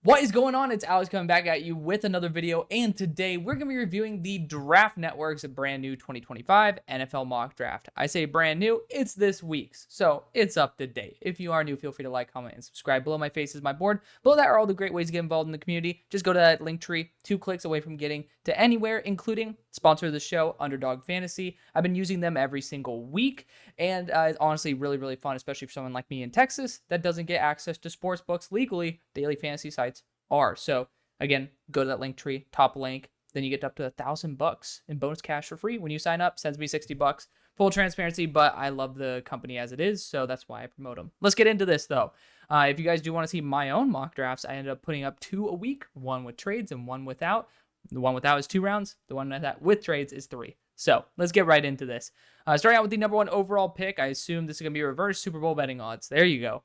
What is going on? It's Alex coming back at you with another video, and today we're going to be reviewing the Draft Network's brand new 2025 NFL Mock Draft. I say brand new, it's this week's, so it's up to date. If you are new, feel free to like, comment, and subscribe. Below my face is my board. Below that are all the great ways to get involved in the community. Just go to that link tree, 2 clicks away from getting to anywhere, including sponsor of the show, UnderDog Fantasy. I've been using them every single week, and it's honestly really fun, especially for someone like me in Texas that doesn't get access to sports books legally. Daily fantasy sites are. So again, go to that link tree, top link, then you get up to $1,000 in bonus cash for free when you sign up. Sends me $60. Full transparency, but I love the company as it is, so that's why I promote them. Let's get into this though. If you guys do want to see my own mock drafts, I ended up putting up 2 a week, one with trades and one without. The one without is 2 rounds. The one with trades is 3. So let's get right into this. Starting out with the number 1 overall pick, I assume this is going to be reverse Super Bowl betting odds. There you go.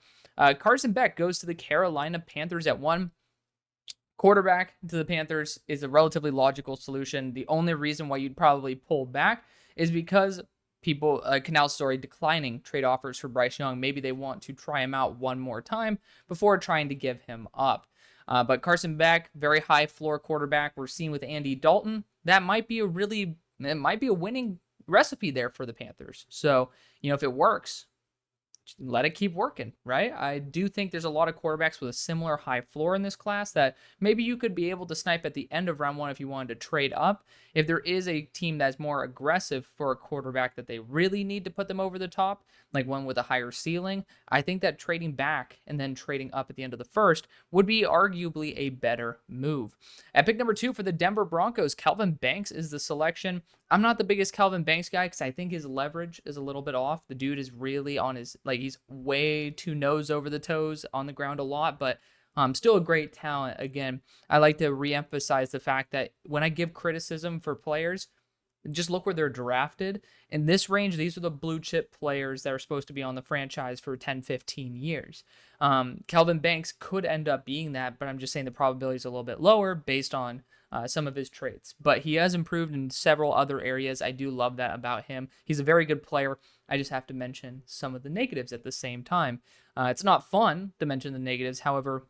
Carson Beck goes to the Carolina Panthers at 1. Quarterback to the Panthers is a relatively logical solution. The only reason why you'd probably pull back is because people, Canal Story declining trade offers for Bryce Young. Maybe they want to try him out one more time before trying to give him up. But Carson Beck, very high floor quarterback. We're seeing with Andy Dalton. That might be a winning recipe there for the Panthers. So, if it works, let it keep working, right? I do think there's a lot of quarterbacks with a similar high floor in this class that maybe you could be able to snipe at the end of round 1 if you wanted to trade up. If there is a team that's more aggressive for a quarterback that they really need to put them over the top, like one with a higher ceiling, I think that trading back and then trading up at the end of the first would be arguably a better move. At pick number 2 for the Denver Broncos, Kelvin Banks is the selection. I'm not the biggest Kelvin Banks guy because I think his leverage is a little bit off. The dude is really on his, he's way too nose over the toes on the ground a lot, but still a great talent. Again, I like to reemphasize the fact that when I give criticism for players, just look where they're drafted. In this range, these are the blue chip players that are supposed to be on the franchise for 10, 15 years. Kelvin Banks could end up being that, but I'm just saying the probability is a little bit lower based on some of his traits. But he has improved in several other areas. I do love that about him. He's a very good player. I just have to mention some of the negatives at the same time. It's not fun to mention the negatives. However,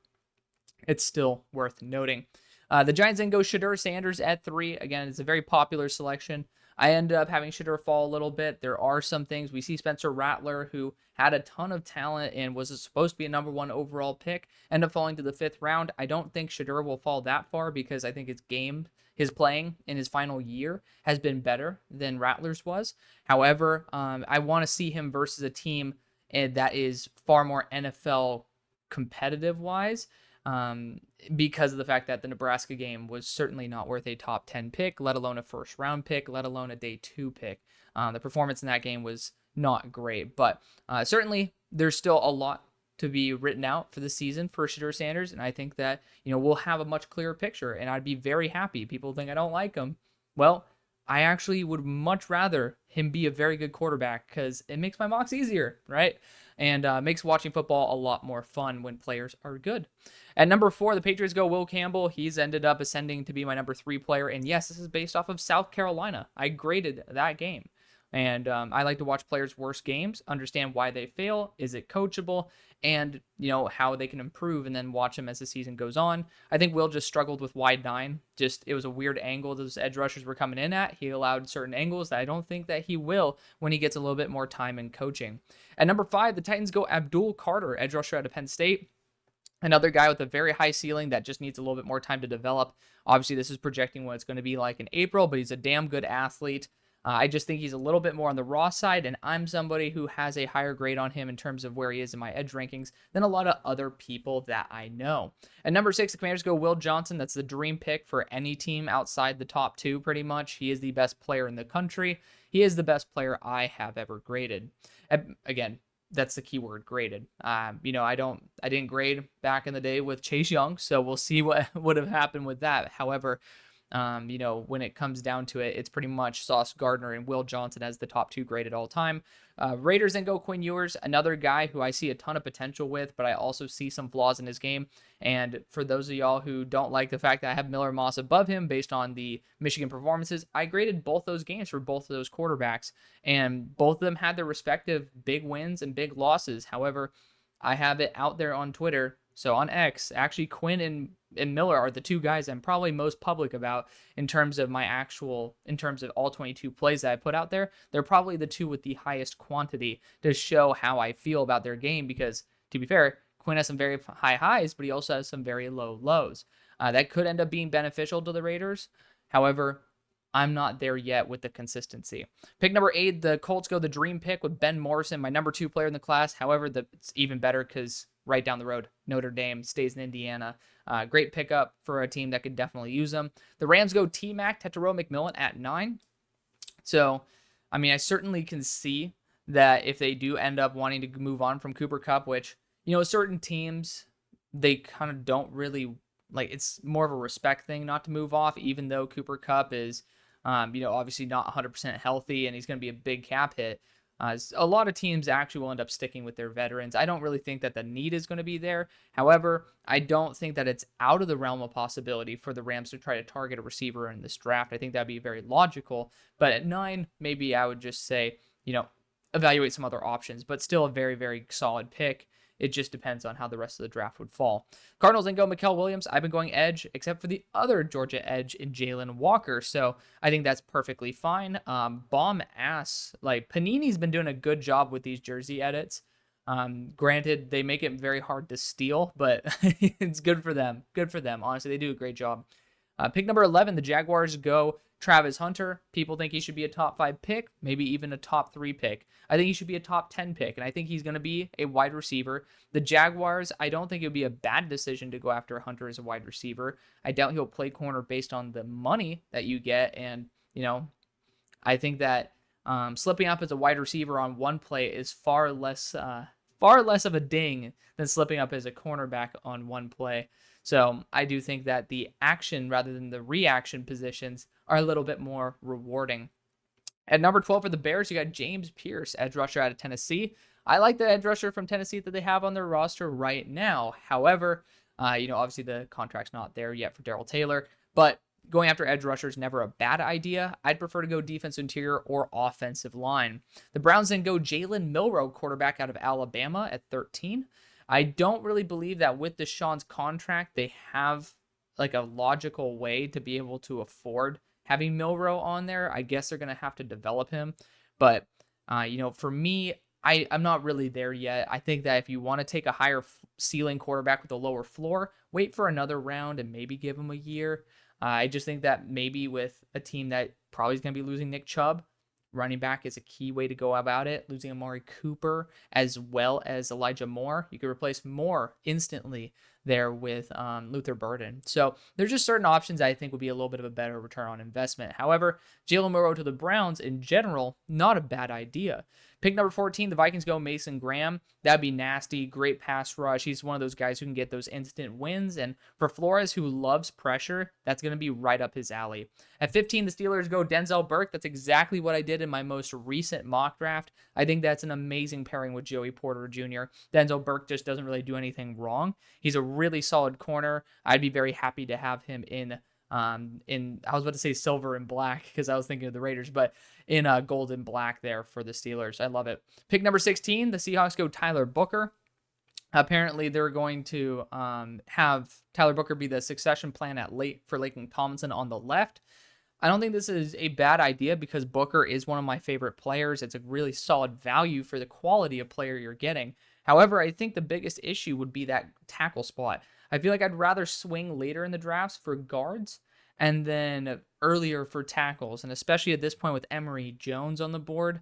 it's still worth noting. The Giants then go Shedeur Sanders at 3. Again, it's a very popular selection. I ended up having Shedeur fall a little bit. There are some things. We see Spencer Rattler, who had a ton of talent and was supposed to be a number 1 overall pick, end up falling to the 5th round. I don't think Shedeur will fall that far because I think his playing in his final year has been better than Rattler's was. However, I want to see him versus a team that is far more NFL competitive-wise. Because of the fact that the Nebraska game was certainly not worth a top 10 pick, let alone a first round pick, let alone a day 2 pick. The performance in that game was not great, but certainly there's still a lot to be written out for the season for Shedeur Sanders, and I think that we'll have a much clearer picture, and I'd be very happy. People think I don't like him. Well, I actually would much rather him be a very good quarterback because it makes my mocks easier, right? And makes watching football a lot more fun when players are good. At number 4, the Patriots go Will Campbell. He's ended up ascending to be my number 3 player. And yes, this is based off of South Carolina. I graded that game. And I like to watch players' worst games, understand why they fail, is it coachable, and how they can improve, and then watch them as the season goes on. I think Will just struggled with wide 9. It was a weird angle those edge rushers were coming in at. He allowed certain angles that I don't think that he will when he gets a little bit more time in coaching. At number 5, the Titans go Abdul Carter, edge rusher out of Penn State. Another guy with a very high ceiling that just needs a little bit more time to develop. Obviously, this is projecting what it's going to be like in April, but he's a damn good athlete. I just think he's a little bit more on the raw side, and I'm somebody who has a higher grade on him in terms of where he is in my edge rankings than a lot of other people that I know. At number 6, the Commanders go Will Johnson. That's the dream pick for any team outside the top 2, pretty much. He is the best player in the country. He is the best player I have ever graded. Again, that's the key word, graded. I didn't grade back in the day with Chase Young, so we'll see what would have happened with that. However, when it comes down to it, it's pretty much Sauce Gardner and Will Johnson as the top 2 graded all time. Raiders then go Quinn Ewers, another guy who I see a ton of potential with, but I also see some flaws in his game. And for those of y'all who don't like the fact that I have Miller Moss above him based on the Michigan performances, I graded both those games for both of those quarterbacks, and both of them had their respective big wins and big losses. However, I have it out there on Twitter So on X, actually Quinn and Miller are the two guys I'm probably most public about in terms of in terms of all 22 plays that I put out there. They're probably the two with the highest quantity to show how I feel about their game because, to be fair, Quinn has some very high highs, but he also has some very low lows. That could end up being beneficial to the Raiders. However, I'm not there yet with the consistency. Pick number 8, the Colts go the dream pick with Ben Morrison, my number 2 player in the class. However, it's even better because right down the road, Notre Dame stays in Indiana. Great pickup for a team that could definitely use them. The Rams go T-Mac, Tetairoa McMillan at 9. So, I mean, I certainly can see that if they do end up wanting to move on from Cooper Kupp, which, certain teams, they kind of don't really, it's more of a respect thing not to move off, even though Cooper Kupp is, obviously not 100% healthy and he's going to be a big cap hit. A lot of teams actually will end up sticking with their veterans. I don't really think that the need is going to be there. However, I don't think that it's out of the realm of possibility for the Rams to try to target a receiver in this draft. I think that'd be very logical. But at 9, maybe I would just say, evaluate some other options, but still a very, very solid pick. It just depends on how the rest of the draft would fall. Cardinals then go Mikael Williams. I've been going edge, except for the other Georgia edge in Jalen Walker. So I think that's perfectly fine. Bomb ass. Panini's been doing a good job with these jersey edits. Granted, they make it very hard to steal, but it's good for them. Good for them. Honestly, they do a great job. Pick number 11, the Jaguars go Travis Hunter. People think he should be a top 5 pick, maybe even a top 3 pick. I think he should be a top 10 pick, and I think he's going to be a wide receiver. The Jaguars, I don't think it would be a bad decision to go after Hunter as a wide receiver. I doubt he'll play corner based on the money that you get, and, I think that slipping up as a wide receiver on one play is far less of a ding than slipping up as a cornerback on one play. So I do think that the action rather than the reaction positions are a little bit more rewarding. At number 12 for the Bears, you got James Pierce, edge rusher out of Tennessee. I like the edge rusher from Tennessee that they have on their roster right now. However, obviously the contract's not there yet for Darrell Taylor, but going after edge rusher is never a bad idea. I'd prefer to go defensive interior or offensive line. The Browns then go Jalen Milroe, quarterback out of Alabama at 13. I don't really believe that with Deshaun's contract, they have a logical way to be able to afford having Milroe on there. I guess they're going to have to develop him. But, for me, I'm not really there yet. I think that if you want to take a higher ceiling quarterback with a lower floor, wait for another round and maybe give him a year. I just think that maybe with a team that probably is going to be losing Nick Chubb, running back is a key way to go about it. Losing Amari Cooper as well as Elijah Moore. You could replace Moore instantly there with Luther Burden. So there's just certain options I think would be a little bit of a better return on investment. However, Jalen Milroe to the Browns in general, not a bad idea. Pick number 14, the Vikings go Mason Graham. That'd be nasty. Great pass rush. He's one of those guys who can get those instant wins. And for Flores, who loves pressure, that's going to be right up his alley. At 15, the Steelers go Denzel Burke. That's exactly what I did in my most recent mock draft. I think that's an amazing pairing with Joey Porter Jr. Denzel Burke just doesn't really do anything wrong. He's a really solid corner. I'd be very happy to have him in I was about to say silver and black because I was thinking of the Raiders, but in gold and black there for the Steelers. I love it. Pick number 16, the Seahawks go Tyler Booker. Apparently, they're going to have Tyler Booker be the succession plan for Laken Tomlinson on the left. I don't think this is a bad idea because Booker is one of my favorite players. It's a really solid value for the quality of player you're getting. However, I think the biggest issue would be that tackle spot. I feel like I'd rather swing later in the drafts for guards and then earlier for tackles. And especially at this point with Emory Jones on the board,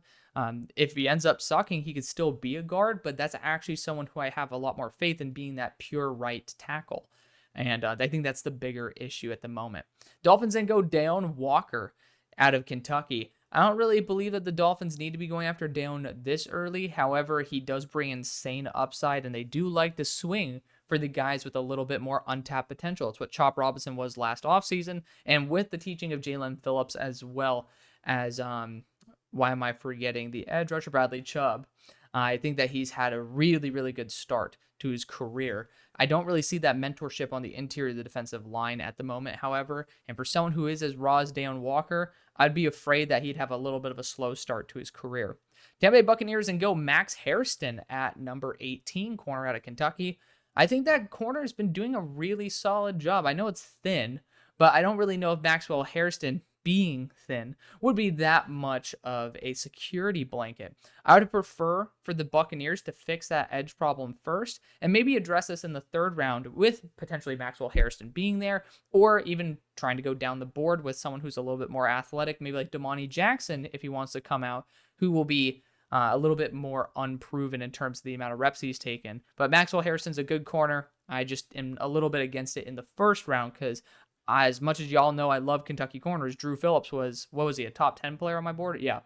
if he ends up sucking, he could still be a guard, but that's actually someone who I have a lot more faith in being that pure right tackle. And I think that's the bigger issue at the moment. Dolphins then go Deone Walker out of Kentucky. I don't really believe that the Dolphins need to be going after Deone this early. However, he does bring insane upside, and they do like to swing for the guys with a little bit more untapped potential. It's what Chop Robinson was last offseason, and with the teaching of Jalen Phillips as well as, why am I forgetting the edge rusher, Bradley Chubb. I think that he's had a really, really good start to his career. I don't really see that mentorship on the interior of the defensive line at the moment, however, and for someone who is as raw as Deone Walker, I'd be afraid that he'd have a little bit of a slow start to his career. Tampa Bay Buccaneers and go Max Hairston at number 18, corner out of Kentucky. I think that corner has been doing a really solid job. I know it's thin, but I don't really know if Maxwell Hairston, being thin, would be that much of a security blanket. I would prefer for the Buccaneers to fix that edge problem first and maybe address this in the third round with potentially Maxwell Hairston being there, or even trying to go down the board with someone who's a little bit more athletic, maybe like Damani Jackson, if he wants to come out, who will be a little bit more unproven in terms of the amount of reps he's taken. But Maxwell Harrison's a good corner. I just am a little bit against it in the first round because as much as y'all know I love Kentucky corners, Drew Phillips was, what was he, a top 10 player on my board? Yeah.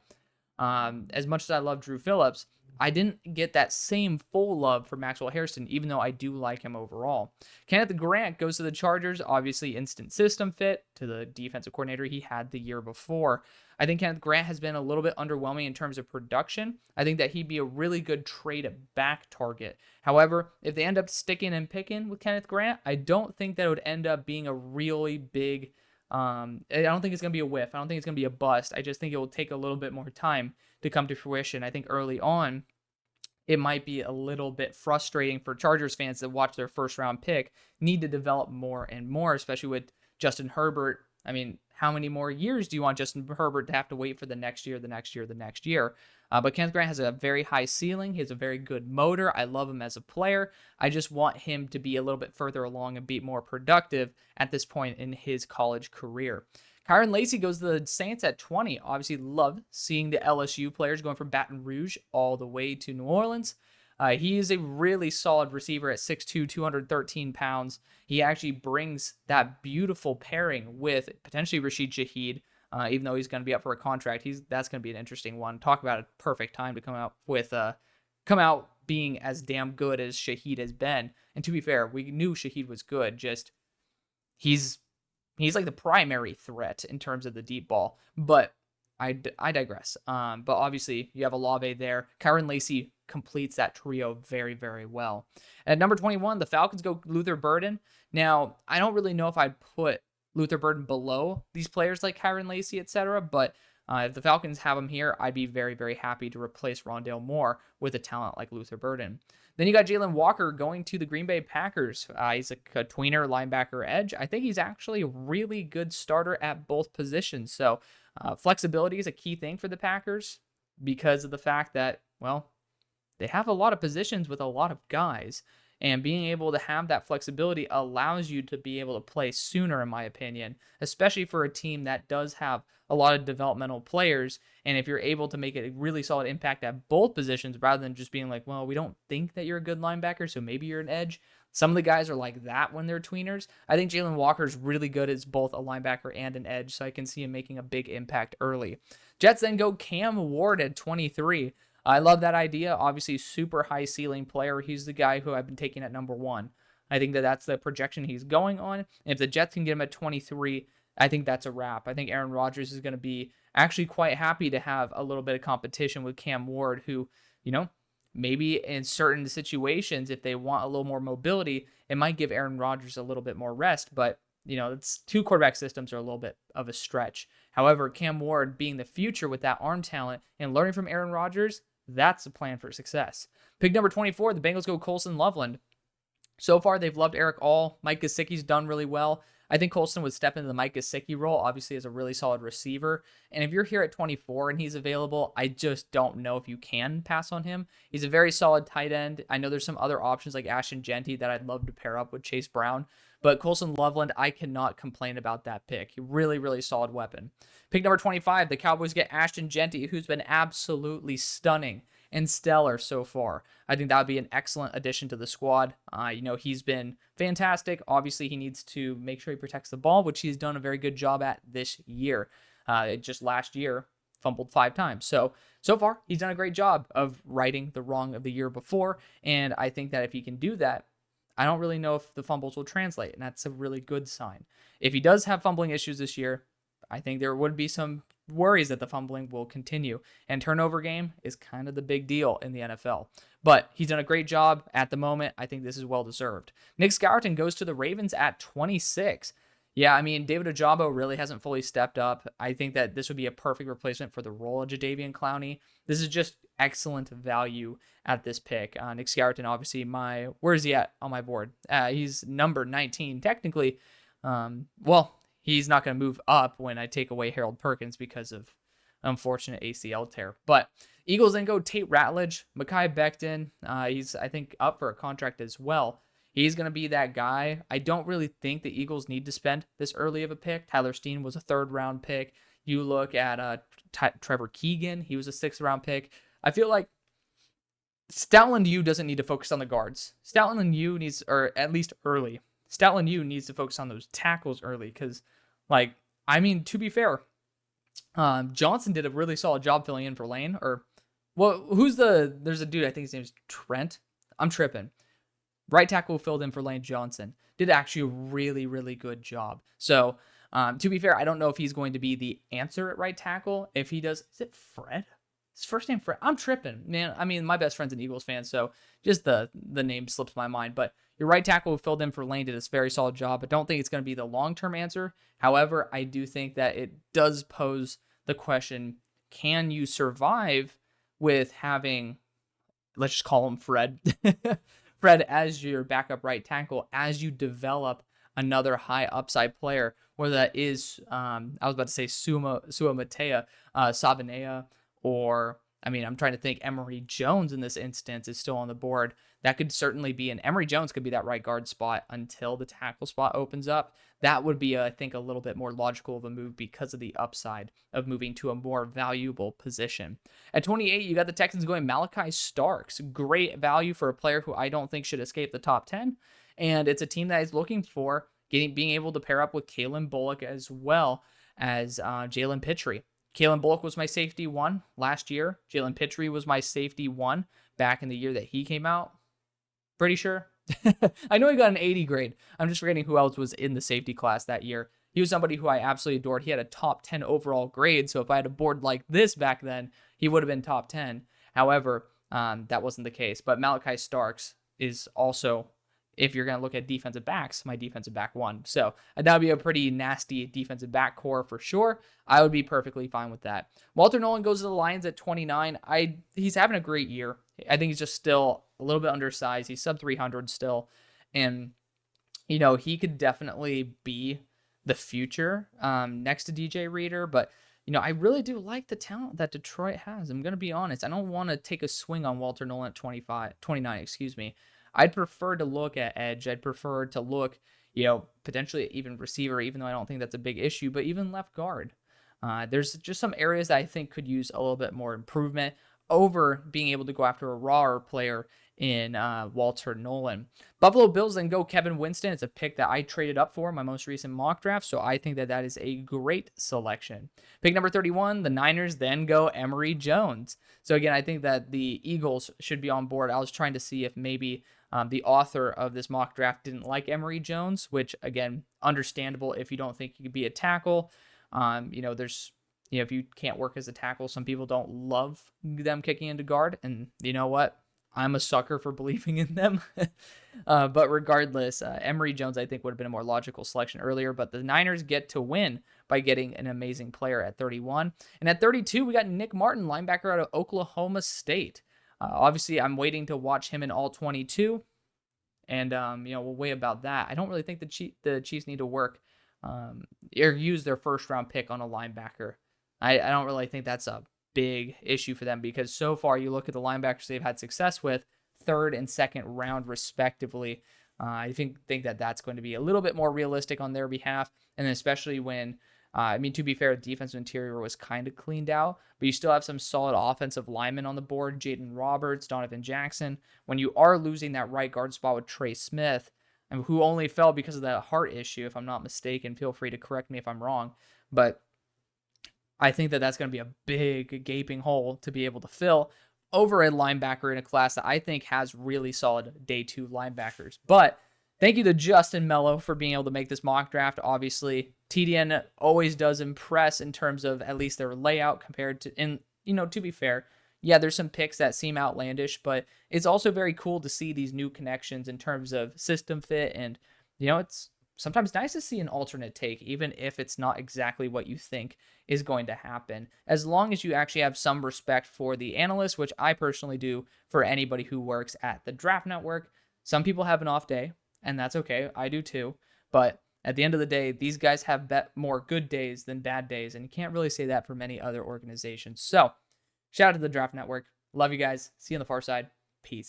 As much as I love Drew Phillips, I didn't get that same full love for Maxwell Hairston, even though I do like him overall. Kenneth Grant goes to the Chargers, obviously instant system fit to the defensive coordinator he had the year before. I think Kenneth Grant has been a little bit underwhelming in terms of production. I think that he'd be a really good trade back target. However, if they end up sticking and picking with Kenneth Grant, I don't think that it would end up being a really big I don't think it's going to be a whiff. I don't think it's going to be a bust. I just think it will take a little bit more time to come to fruition. I think early on, it might be a little bit frustrating for Chargers fans that watch their first round pick need to develop more and more, especially with Justin Herbert. I mean, how many more years do you want Justin Herbert to have to wait for the next year? But Kenneth Grant has a very high ceiling. He has a very good motor. I love him as a player. I just want him to be a little bit further along and be more productive at this point in his college career. Kyron Lacy goes to the Saints at 20. Obviously, love seeing the LSU players going from Baton Rouge all the way to New Orleans. He is a really solid receiver at 6'2", 213 pounds. He actually brings that beautiful pairing with potentially Rashid Shaheed, even though he's going to be up for a contract. That's going to be an interesting one. Talk about a perfect time to come out being as damn good as Shaheed has been. And to be fair, we knew Shaheed was good. Just he's like the primary threat in terms of the deep ball. But I digress. But obviously, you have Olave there. Kyron Lacy completes that trio very, very well. At number 21, the Falcons go Luther Burden. Now, I don't really know if I'd put Luther Burden below these players like Kyron Lacy, etc. But if the Falcons have him here, I'd be very, very happy to replace Rondale Moore with a talent like Luther Burden. Then you got Jalen Walker going to the Green Bay Packers. He's a tweener linebacker edge. I think he's actually a really good starter at both positions. So flexibility is a key thing for the Packers because of the fact that, well, they have a lot of positions with a lot of guys. And being able to have that flexibility allows you to be able to play sooner, in my opinion, especially for a team that does have a lot of developmental players. And if you're able to make a really solid impact at both positions rather than just being like, well, we don't think that you're a good linebacker, so maybe you're an edge. Some of the guys are like that when they're tweeners. I think Jalen Walker's really good as both a linebacker and an edge, so I can see him making a big impact early. Jets then go Cam Ward at 23. I love that idea. Obviously, super high ceiling player. He's the guy who I've been taking at number 1. I think that that's the projection he's going on. And if the Jets can get him at 23, I think that's a wrap. I think Aaron Rodgers is going to be actually quite happy to have a little bit of competition with Cam Ward, who, maybe in certain situations, if they want a little more mobility, it might give Aaron Rodgers a little bit more rest. But, it's 2 quarterback systems are a little bit of a stretch. However, Cam Ward being the future with that arm talent and learning from Aaron Rodgers, that's a plan for success. Pick number 24, the Bengals go Colson Loveland. So far, they've loved Eric All. Mike Gesicki's done really well. I think Colson would step into the Mike Gesicki role, obviously as a really solid receiver. And if you're here at 24 and he's available, I just don't know if you can pass on him. He's a very solid tight end. I know there's some other options like Ashton Genty that I'd love to pair up with Chase Brown. But Colson Loveland, I cannot complain about that pick. Really, really solid weapon. Pick number 25, the Cowboys get Ashton Genty, who's been absolutely stunning and stellar so far. I think that would be an excellent addition to the squad. He's been fantastic. Obviously, he needs to make sure he protects the ball, which he's done a very good job at this year. Just last year, fumbled 5 times. So far, he's done a great job of righting the wrong of the year before. And I think that if he can do that, I don't really know if the fumbles will translate, and that's a really good sign. If he does have fumbling issues this year, I think there would be some worries that the fumbling will continue. And turnover game is kind of the big deal in the NFL. But he's done a great job at the moment. I think this is well-deserved. Nick Scourton goes to the Ravens at 26. Yeah, I mean, David Ojabo really hasn't fully stepped up. I think that this would be a perfect replacement for the role of Jadeveon Clowney. This is just excellent value at this pick. Nick Skelton, obviously, where is he at on my board? He's number 19 technically. Well, he's not going to move up when I take away Harold Perkins because of unfortunate ACL tear. But Eagles then go Tate Ratledge, Mekhi Becton. He's, I think, up for a contract as well. He's going to be that guy. I don't really think the Eagles need to spend this early of a pick. Tyler Steen was a 3rd-round pick. You look at Trevor Keegan. He was a 6th-round pick. I feel like Stoutland U doesn't need to focus on the guards. Stoutland U needs, or at least early, Stoutland U needs to focus on those tackles early because, to be fair, Johnson did a really solid job filling in for Lane. There's a dude, I think his name is Trent. I'm tripping. Right tackle filled in for Lane Johnson. Did actually a really, really good job. So, to be fair, I don't know if he's going to be the answer at right tackle. If he does, is it Fred? His first name Fred? I'm tripping, man. I mean, my best friend's an Eagles fan, so just the name slips my mind. But your right tackle who filled in for Lane did a very solid job. I don't think it's going to be the long-term answer. However, I do think that it does pose the question, can you survive with having, let's just call him Fred, Fred as your backup right tackle as you develop another high upside player, whether that is, I was about to say Sua Matea, Savanea, or, I'm trying to think, Emory Jones in this instance is still on the board. That could certainly be, and Emory Jones could be that right guard spot until the tackle spot opens up. That would be, I think, a little bit more logical of a move because of the upside of moving to a more valuable position. At 28, you got the Texans going Malachi Starks. Great value for a player who I don't think should escape the top 10. And it's a team that is looking for being able to pair up with Kalen Bullock as well as Jalen Pitre. Kalen Bullock was my safety 1 last year. Jalen Pitre was my safety 1 back in the year that he came out. Pretty sure. I know he got an 80 grade. I'm just forgetting who else was in the safety class that year. He was somebody who I absolutely adored. He had a top 10 overall grade, so if I had a board like this back then, he would have been top 10. However, that wasn't the case. But Malachi Starks is also, if you're going to look at defensive backs, my defensive back 1. So that would be a pretty nasty defensive back core for sure. I would be perfectly fine with that. Walter Nolan goes to the Lions at 29. He's having a great year. I think he's just still a little bit undersized. He's sub 300 still. And, he could definitely be the future next to DJ Reader. But, I really do like the talent that Detroit has. I'm going to be honest. I don't want to take a swing on Walter Nolan at 29. I'd prefer to look at edge. I'd prefer to look, potentially even receiver, even though I don't think that's a big issue, but even left guard. There's just some areas that I think could use a little bit more improvement over being able to go after a rawer player in Walter Nolan. Buffalo Bills then go Kevin Winston. It's a pick that I traded up for in my most recent mock draft, so I think that is a great selection. Pick number 31, the Niners then go Emory Jones. So again, I think that the Eagles should be on board. I was trying to see if maybe the author of this mock draft didn't like Emory Jones, which, again, understandable if you don't think he could be a tackle. If you can't work as a tackle, some people don't love them kicking into guard. And you know what? I'm a sucker for believing in them. But regardless, Emory Jones, I think, would have been a more logical selection earlier. But the Niners get to win by getting an amazing player at 31. And at 32, we got Nick Martin, linebacker out of Oklahoma State. Obviously, I'm waiting to watch him in all 22. And, we'll wait about that. I don't really think the Chiefs need to work or use their first-round pick on a linebacker. I don't really think that's a big issue for them because so far you look at the linebackers they've had success with, 3rd and 2nd round respectively. I think that that's going to be a little bit more realistic on their behalf, and especially when, to be fair, the defensive interior was kind of cleaned out, but you still have some solid offensive linemen on the board, Jaden Roberts, Donovan Jackson. When you are losing that right guard spot with Trey Smith, and who only fell because of that heart issue, if I'm not mistaken, feel free to correct me if I'm wrong, but I think that that's going to be a big gaping hole to be able to fill over a linebacker in a class that I think has really solid day 2 linebackers. But thank you to Justin Mello for being able to make this mock draft. Obviously, TDN always does impress in terms of at least their layout compared to, and to be fair, yeah, there's some picks that seem outlandish, but it's also very cool to see these new connections in terms of system fit. And, sometimes nice to see an alternate take, even if it's not exactly what you think is going to happen, as long as you actually have some respect for the analysts, which I personally do for anybody who works at the Draft Network. Some people have an off day, and that's okay. I do too. But at the end of the day, these guys have more good days than bad days, and you can't really say that for many other organizations. So shout out to the Draft Network. Love you guys. See you on the far side.